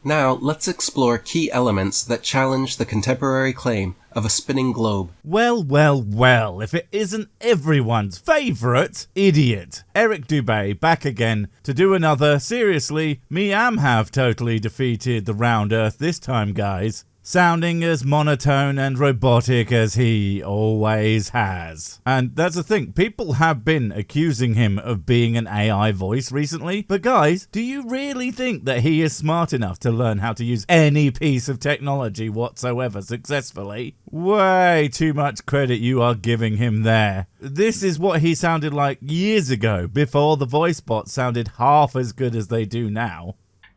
Now, let's explore key elements that challenge the contemporary claim of a spinning globe. Well, if it isn't everyone's favourite idiot. Eric Dubay back again to do another, seriously, me-am have totally defeated the round earth this time, guys. Sounding as monotone and robotic as he always has. And that's the thing, people have been accusing him of being an AI voice recently, but guys, do you really think that he is smart enough to learn how to use any piece of technology whatsoever successfully? Way too much credit you are giving him there. This is what he sounded like years ago, before the voice bots sounded half as good as they do now.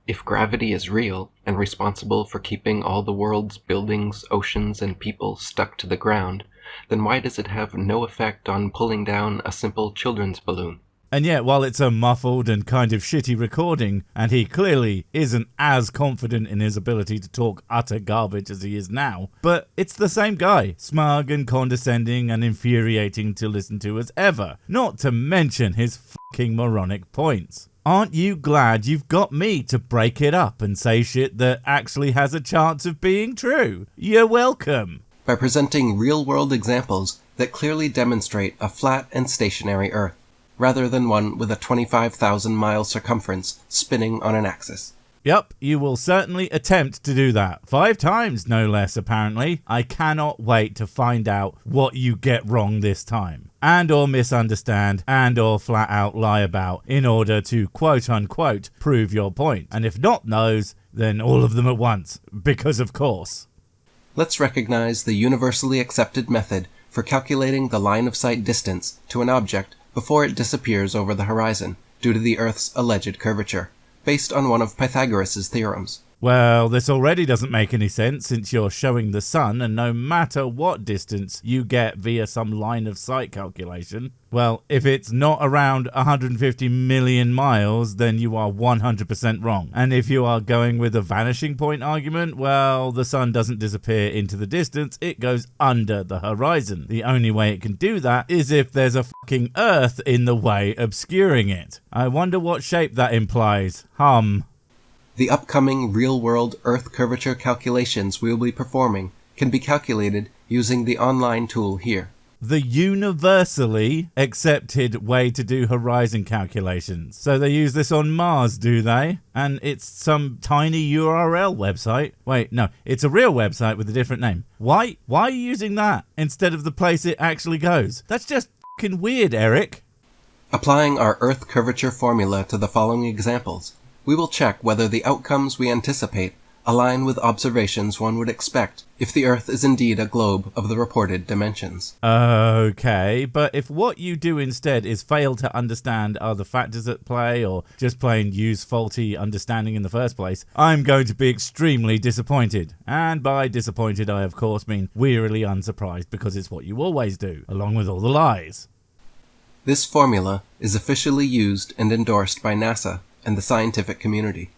If gravity is real and responsible for keeping all the world's buildings, oceans, and people stuck to the ground, then why does it have no effect on pulling down a simple children's balloon? And yet, while it's a muffled and kind of shitty recording, and he clearly isn't as confident in his ability to talk utter garbage as he is now, but it's the same guy, smug and condescending and infuriating to listen to as ever, not to mention his fucking moronic points. Aren't you glad you've got me to break it up and say shit that actually has a chance of being true? You're welcome. By presenting real-world examples that clearly demonstrate a flat and stationary Earth, rather than one with a 25,000-mile circumference spinning on an axis. Yup, you will certainly attempt to do that. 5 times, no less, apparently. I cannot wait to find out what you get wrong this time. And or misunderstand, and or flat out lie about, in order to quote-unquote prove your point. And if not those, then all of them at once. Because of course. Let's recognize the universally accepted method for calculating the line-of-sight distance to an object before it disappears over the horizon, due to the Earth's alleged curvature, based on one of Pythagoras' theorems. Well, this already doesn't make any sense since you're showing the sun, and no matter what distance you get via some line of sight calculation, well, if it's not around 150 million miles, then you are 100% wrong. And if you are going with a vanishing point argument, well, the sun doesn't disappear into the distance, it goes under the horizon. The only way it can do that is if there's a fucking Earth in the way obscuring it. I wonder what shape that implies. The upcoming real-world Earth curvature calculations we will be performing can be calculated using the online tool here. The universally accepted way to do horizon calculations. So they use this on Mars, do they? And it's some tiny URL website. Wait, no, it's a real website with a different name. Why are you using that instead of the place it actually goes? That's just fucking weird, Eric. Applying our Earth curvature formula to the following examples, we will check whether the outcomes we anticipate align with observations one would expect if the Earth is indeed a globe of the reported dimensions. Okay, but if what you do instead is fail to understand other factors at play, or just plain use faulty understanding in the first place, I'm going to be extremely disappointed. And by disappointed, I of course mean wearily unsurprised, because it's what you always do, along with all the lies. This formula is officially used and endorsed by NASA and the scientific community.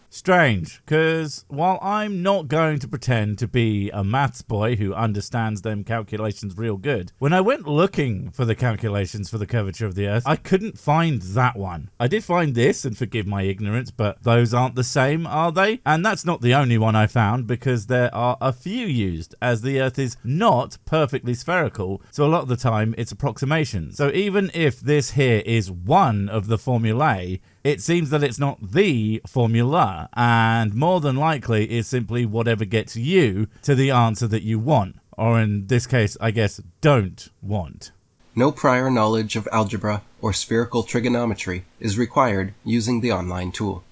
Strange, because while I'm not going to pretend to be a maths boy who understands them calculations real good, when I went looking for the calculations for the curvature of the Earth, I couldn't find that one. I did find this, and forgive my ignorance, but those aren't the same, are they? And that's not the only one I found, because there are a few used, as the Earth is not perfectly spherical, so a lot of the time it's approximations. So even if this here is one of the formulae, it seems that it's not the formula, and more than likely is simply whatever gets you to the answer that you want, or in this case, I guess, don't want. No prior knowledge of algebra or spherical trigonometry is required using the online tool.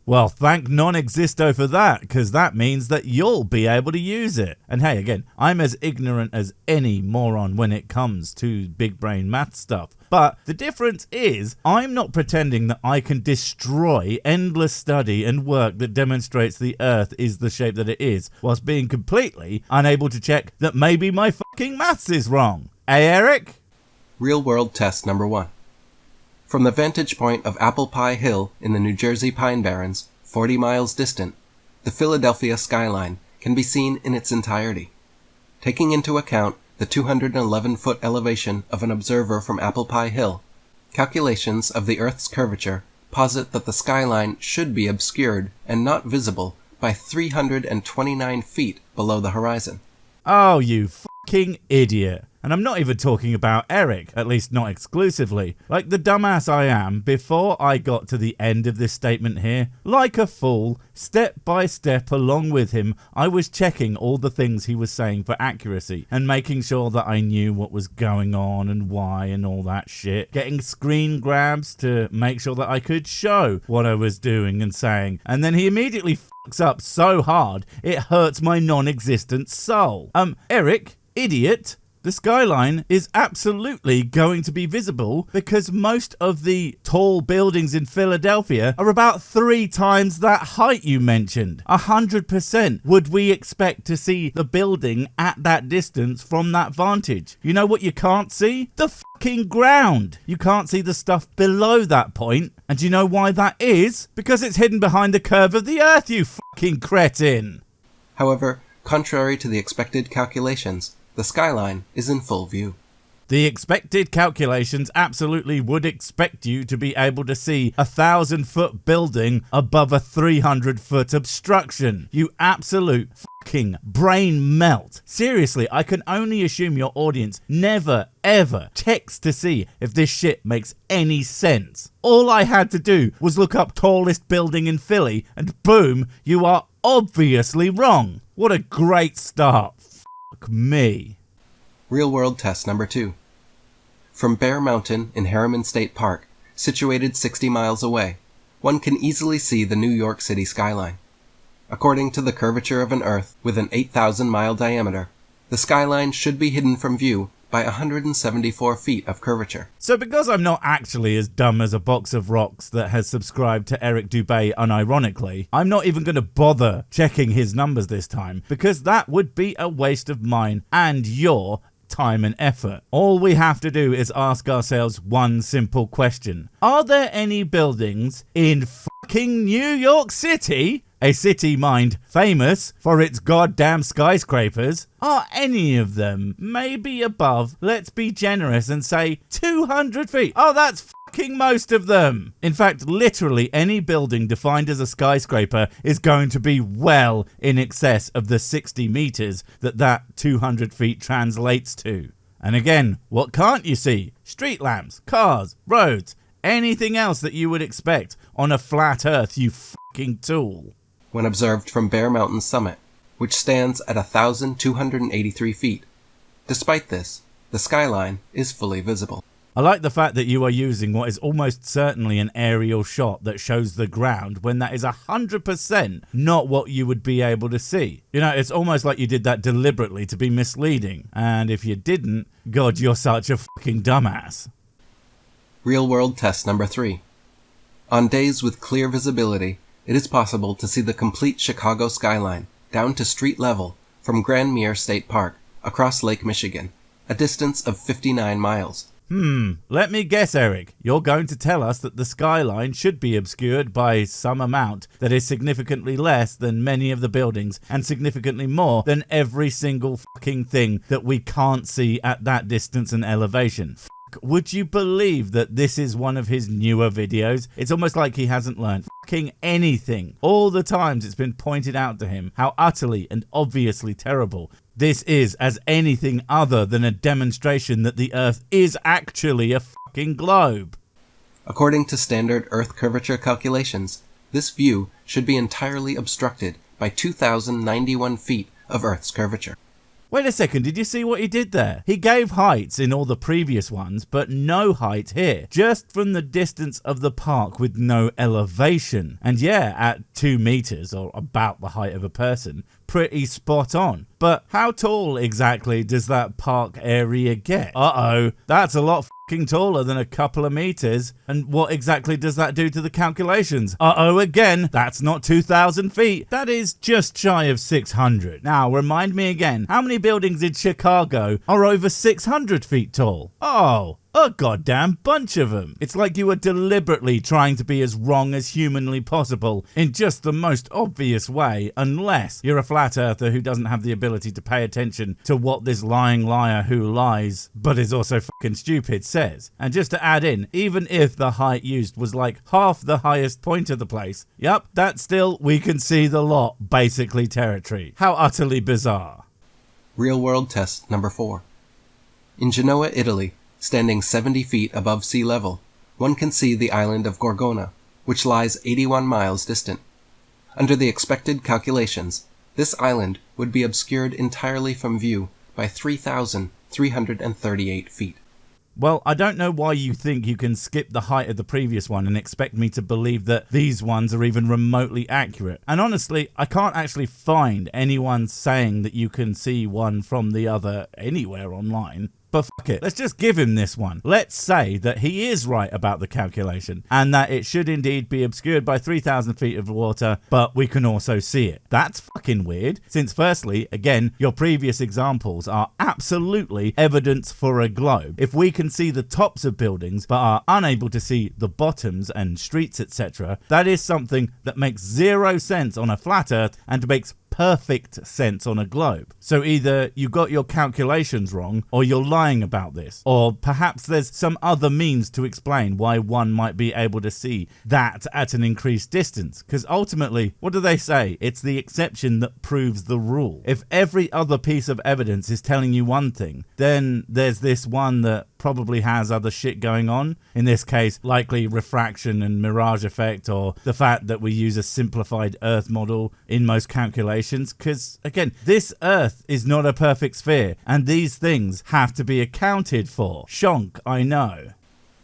Well, thank non-existo for that, because that means that you'll be able to use it. And hey, again, I'm as ignorant as any moron when it comes to big brain math stuff. But the difference is, I'm not pretending that I can destroy endless study and work that demonstrates the Earth is the shape that it is, whilst being completely unable to check that maybe my fucking maths is wrong. Eh, Eric? Real-world test number 1. From the vantage point of Apple Pie Hill in the New Jersey Pine Barrens, 40 miles distant, the Philadelphia skyline can be seen in its entirety. Taking into account the 211-foot elevation of an observer from Apple Pie Hill, calculations of the Earth's curvature posit that the skyline should be obscured and not visible by 329 feet below the horizon. Oh, you fucking idiot. And I'm not even talking about Eric, at least not exclusively. Like the dumbass I am, before I got to the end of this statement here, like a fool, step by step along with him, I was checking all the things he was saying for accuracy and making sure that I knew what was going on and why and all that shit. Getting screen grabs to make sure that I could show what I was doing and saying. And then he immediately fucks up so hard, it hurts my non-existent soul. Eric, idiot. The skyline is absolutely going to be visible because most of the tall buildings in Philadelphia are about 3 times that height you mentioned. 100% would we expect to see the building at that distance from that vantage. You know what you can't see? The fucking ground. You can't see the stuff below that point. And you know why that is? Because it's hidden behind the curve of the earth, you fucking cretin. However, contrary to the expected calculations, the skyline is in full view. The expected calculations absolutely would expect you to be able to see a 1,000-foot building above a 300-foot obstruction. You absolute fucking brain melt. Seriously, I can only assume your audience never, ever checks to see if this shit makes any sense. All I had to do was look up tallest building in Philly, and boom, you are obviously wrong. What a great start. Fuck me. Real-world test number 2. From Bear Mountain in Harriman State Park, situated 60 miles away, one can easily see the New York City skyline. According to the curvature of an Earth with an 8,000-mile diameter, the skyline should be hidden from view by 174 feet of curvature. So because I'm not actually as dumb as a box of rocks that has subscribed to Eric Dubay unironically, I'm not even going to bother checking his numbers this time, because that would be a waste of mine and your time and effort. All we have to do is ask ourselves one simple question. Are there any buildings in fucking New York City? A city, mind, famous for its goddamn skyscrapers. Are any of them maybe above, let's be generous and say 200 feet? Oh, that's fucking most of them. In fact, literally any building defined as a skyscraper is going to be well in excess of the 60 meters that 200 feet translates to. And again, what can't you see? Street lamps, cars, roads, anything else that you would expect on a flat earth, you fucking tool. When observed from Bear Mountain's summit, which stands at 1,283 feet. Despite this, the skyline is fully visible. I like the fact that you are using what is almost certainly an aerial shot that shows the ground when that is 100% not what you would be able to see. You know, it's almost like you did that deliberately to be misleading. And if you didn't, God, you're such a fucking dumbass. Real-world test number 3. On days with clear visibility, it is possible to see the complete Chicago skyline down to street level from Grand Mere State Park across Lake Michigan, a distance of 59 miles. Let me guess, Eric. You're going to tell us that the skyline should be obscured by some amount that is significantly less than many of the buildings and significantly more than every single fucking thing that we can't see at that distance and elevation. Would you believe that this is one of his newer videos? It's almost like he hasn't learned fucking anything. All the times it's been pointed out to him how utterly and obviously terrible this is as anything other than a demonstration that the Earth is actually a fucking globe. According to standard Earth curvature calculations, this view should be entirely obstructed by 2,091 feet of Earth's curvature. Wait a second, did you see what he did there? He gave heights in all the previous ones, but no height here. Just from the distance of the park with no elevation. And yeah, at 2 meters, or about the height of a person, pretty spot on. But how tall exactly does that park area get? Uh-oh, that's a lot fucking taller than a couple of meters. And what exactly does that do to the calculations? Uh-oh again, that's not 2,000 feet. That is just shy of 600. Now, remind me again, how many buildings in Chicago are over 600 feet tall? Oh, A goddamn bunch of them. It's like you were deliberately trying to be as wrong as humanly possible in just the most obvious way, unless you're a flat earther who doesn't have the ability to pay attention to what this lying liar who lies, but is also fucking stupid, says. And just to add in, even if the height used was like half the highest point of the place, yep, that's still, we can see the lot, basically territory. How utterly bizarre. Real world test number 4. In Genoa, Italy, standing 70 feet above sea level, one can see the island of Gorgona, which lies 81 miles distant. Under the expected calculations, this island would be obscured entirely from view by 3,338 feet. Well, I don't know why you think you can skip the height of the previous one and expect me to believe that these ones are even remotely accurate. And honestly, I can't actually find anyone saying that you can see one from the other anywhere online. But fuck it, let's just give him this one. Let's say that he is right about the calculation and that it should indeed be obscured by 3,000 feet of water, but we can also see it. That's fucking weird, since firstly, again, your previous examples are absolutely evidence for a globe. If we can see the tops of buildings but are unable to see the bottoms and streets, etc., that is something that makes zero sense on a flat earth and makes perfect sense on a globe. So either you got your calculations wrong or you're lying about this, or perhaps there's some other means to explain why one might be able to see that at an increased distance, because ultimately, what do they say? It's the exception that proves the rule. If every other piece of evidence is telling you one thing, then there's this one that probably has other shit going on. In this case, likely refraction and mirage effect, or the fact that we use a simplified Earth model in most calculations, because again, this Earth is not a perfect sphere, and these things have to be accounted for. Shonk, I know.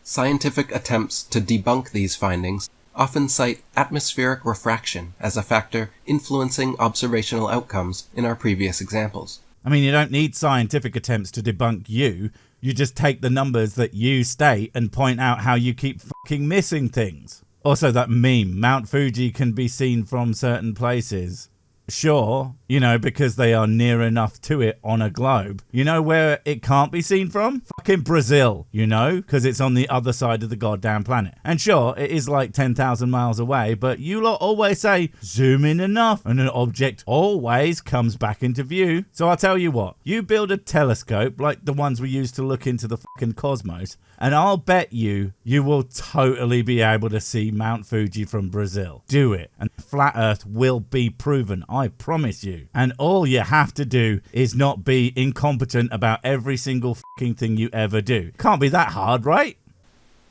Scientific attempts to debunk these findings often cite atmospheric refraction as a factor influencing observational outcomes in our previous examples. I mean, you don't need scientific attempts to debunk you. You just take the numbers that you state and point out how you keep fucking missing things. Also, that meme, Mount Fuji can be seen from certain places. Sure, because they are near enough to it on a globe. You know where it can't be seen from? Fucking Brazil, because it's on the other side of the goddamn planet. And sure, it is like 10,000 miles away, but you lot always say, zoom in enough, and an object always comes back into view. So I'll tell you what, you build a telescope like the ones we use to look into the fucking cosmos, and I'll bet you will totally be able to see Mount Fuji from Brazil. Do it, and flat Earth will be proven, I promise you. And all you have to do is not be incompetent about every single fucking thing you ever do. Can't be that hard, right?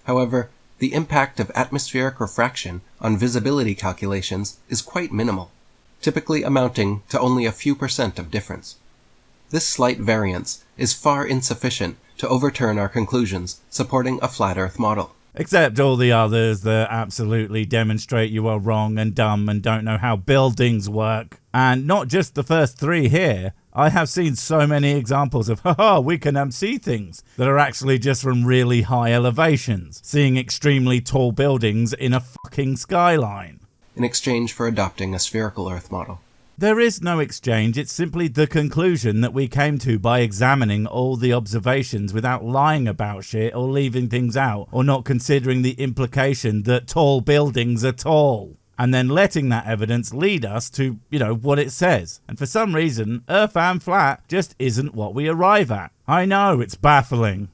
However, the impact of atmospheric refraction on visibility calculations is quite minimal, typically amounting to only a few % of difference. This slight variance is far insufficient to overturn our conclusions supporting a flat Earth model. Except all the others that absolutely demonstrate you are wrong and dumb and don't know how buildings work. And not just the first 3 here. I have seen so many examples of, we can see things that are actually just from really high elevations, seeing extremely tall buildings in a fucking skyline. In exchange for adopting a spherical Earth model. There is no exchange, it's simply the conclusion that we came to by examining all the observations without lying about shit or leaving things out or not considering the implication that tall buildings are tall. And then letting that evidence lead us to, what it says. And for some reason, Earth and flat just isn't what we arrive at. I know, it's baffling.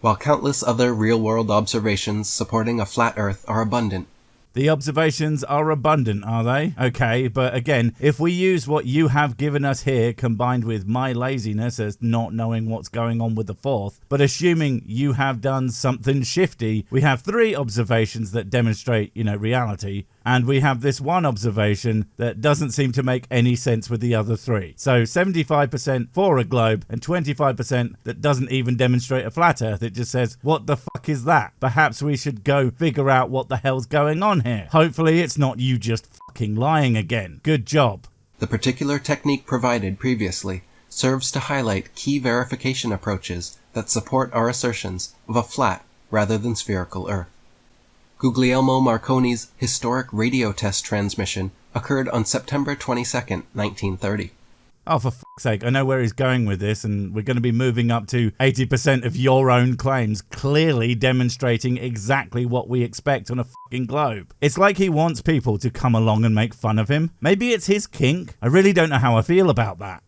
While countless other real-world observations supporting a flat Earth are abundant, the observations are abundant, are they? Okay, but again, if we use what you have given us here combined with my laziness as not knowing what's going on with the 4th, but assuming you have done something shifty, we have 3 observations that demonstrate, reality, and we have this one observation that doesn't seem to make any sense with the other 3. So 75% for a globe and 25% that doesn't even demonstrate a flat Earth. It just says, what the fuck is that? Perhaps we should go figure out what the hell's going on here. Hopefully it's not you just fucking lying again. Good job. The particular technique provided previously serves to highlight key verification approaches that support our assertions of a flat rather than spherical Earth. Guglielmo Marconi's historic radio test transmission occurred on September 22, 1930. Oh, for fuck's sake, I know where he's going with this, and we're going to be moving up to 80% of your own claims, clearly demonstrating exactly what we expect on a fucking globe. It's like he wants people to come along and make fun of him. Maybe it's his kink. I really don't know how I feel about that.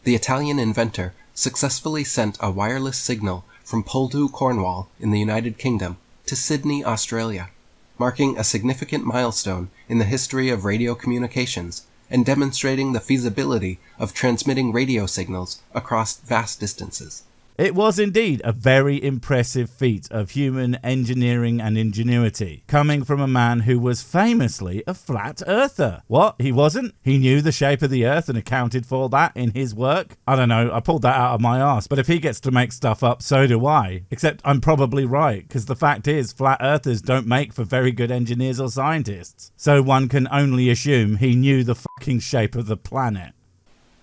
The Italian inventor successfully sent a wireless signal from Poldhu, Cornwall, in the United Kingdom, to Sydney, Australia, marking a significant milestone in the history of radio communications and demonstrating the feasibility of transmitting radio signals across vast distances. It was indeed a very impressive feat of human engineering and ingenuity, coming from a man who was famously a flat earther. What? He wasn't? He knew the shape of the earth and accounted for that in his work? I don't know, I pulled that out of my arse, but if he gets to make stuff up, so do I. Except I'm probably right, because the fact is, flat earthers don't make for very good engineers or scientists. So one can only assume he knew the fucking shape of the planet.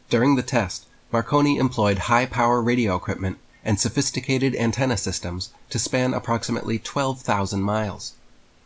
During the test, Marconi employed high-power radio equipment and sophisticated antenna systems to span approximately 12,000 miles.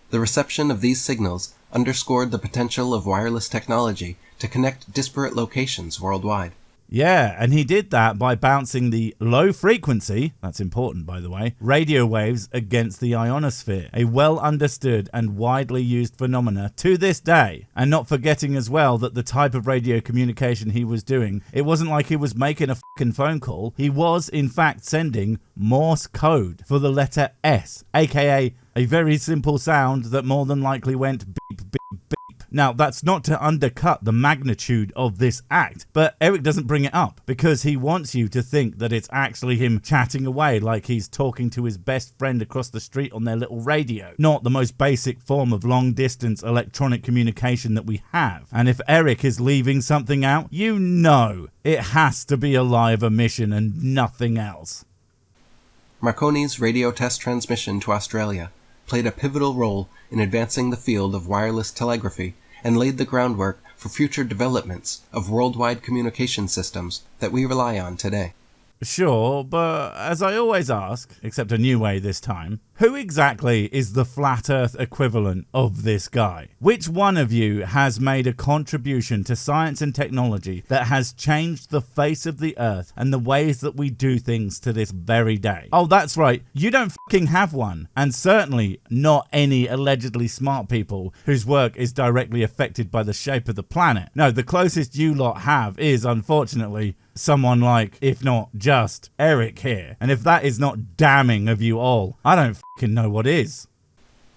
The reception of these signals underscored the potential of wireless technology to connect disparate locations worldwide. Yeah, and he did that by bouncing the low frequency, that's important by the way, radio waves against the ionosphere, a well understood and widely used phenomena to this day. And not forgetting as well that the type of radio communication he was doing, it wasn't like he was making a fucking phone call, he was in fact sending Morse code for the letter S, aka a very simple sound that more than likely went beep, beep, beep. Now, that's not to undercut the magnitude of this act, but Eric doesn't bring it up because he wants you to think that it's actually him chatting away like he's talking to his best friend across the street on their little radio, not the most basic form of long-distance electronic communication that we have. And if Eric is leaving something out, you know it has to be a live emission and nothing else. Marconi's radio test transmission to Australia played a pivotal role in advancing the field of wireless telegraphy and laid the groundwork for future developments of worldwide communication systems that we rely on today. Sure, but as I always ask, except a new way this time, who exactly is the flat earth equivalent of this guy? Which one of you has made a contribution to science and technology that has changed the face of the earth and the ways that we do things to this very day? Oh, that's right, you don't fucking have one. And certainly not any allegedly smart people whose work is directly affected by the shape of the planet. No, the closest you lot have is, unfortunately, someone like, if not just, Eric here. And if that is not damning of you all, I don't fucking know what is.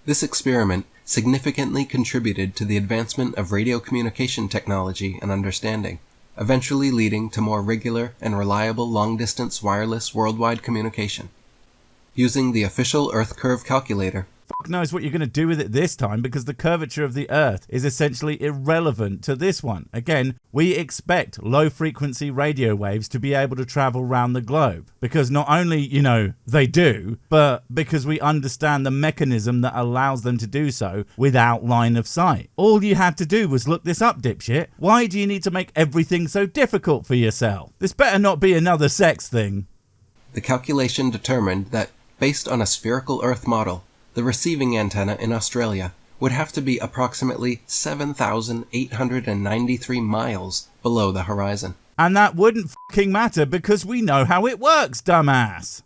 This experiment significantly contributed to the advancement of radio communication technology and understanding, eventually leading to more regular and reliable long-distance wireless worldwide communication. Using the official Earth curve calculator, Fuck knows what you're going to do with it this time because the curvature of the Earth is essentially irrelevant to this one. Again, we expect low-frequency radio waves to be able to travel around the globe because not only, they do, but because we understand the mechanism that allows them to do so without line of sight. All you had to do was look this up, dipshit. Why do you need to make everything so difficult for yourself? This better not be another sex thing. The calculation determined that, based on a spherical Earth model, the receiving antenna in Australia would have to be approximately 7,893 miles below the horizon. And that wouldn't fucking matter because we know how it works, dumbass.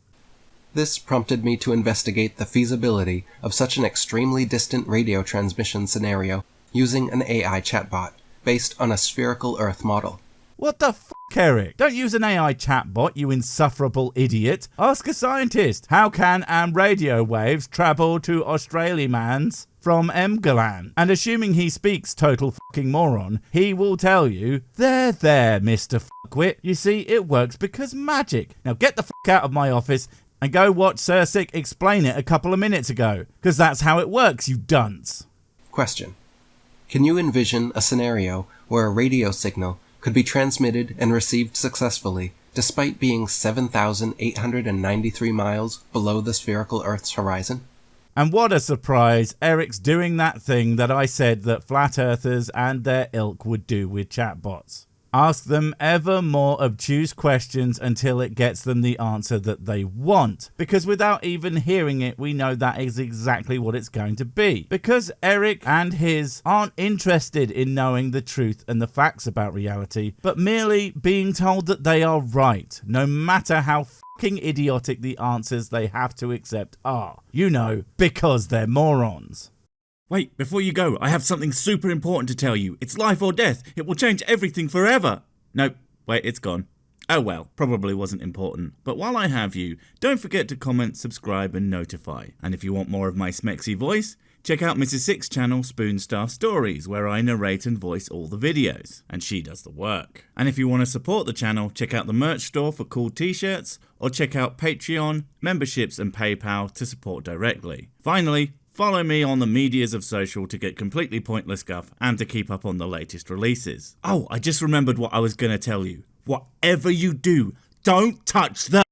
This prompted me to investigate the feasibility of such an extremely distant radio transmission scenario using an AI chatbot based on a spherical Earth model. What the fuck, Eric? Don't use an AI chatbot, you insufferable idiot. Ask a scientist. How can radio waves travel to Australia-mans from Emgalan? And assuming he speaks total fucking moron, he will tell you, there, Mr. Fuckwit. You see, it works because magic. Now get the fuck out of my office and go watch Sir Sick explain it a couple of minutes ago. Because that's how it works, you dunce. Question. Can you envision a scenario where a radio signal could be transmitted and received successfully, despite being 7,893 miles below the spherical Earth's horizon? And what a surprise, Eric's doing that thing that I said that flat earthers and their ilk would do with chatbots. Ask them ever more obtuse questions until it gets them the answer that they want. Because without even hearing it, we know that is exactly what it's going to be. Because Eric and his aren't interested in knowing the truth and the facts about reality, but merely being told that they are right, no matter how fucking idiotic the answers they have to accept are. You know, because they're morons. Wait, before you go, I have something super important to tell you. It's life or death. It will change everything forever. Nope, wait, it's gone. Oh well, probably wasn't important. But while I have you, don't forget to comment, subscribe and notify. And if you want more of my smexy voice, check out Mrs. Six channel Spoonstaff Stories, where I narrate and voice all the videos, and she does the work. And if you want to support the channel, check out the merch store for cool t-shirts, or check out Patreon, memberships and PayPal to support directly. Finally, follow me on the medias of social to get completely pointless guff and to keep up on the latest releases. Oh, I just remembered what I was going to tell you. Whatever you do, don't touch the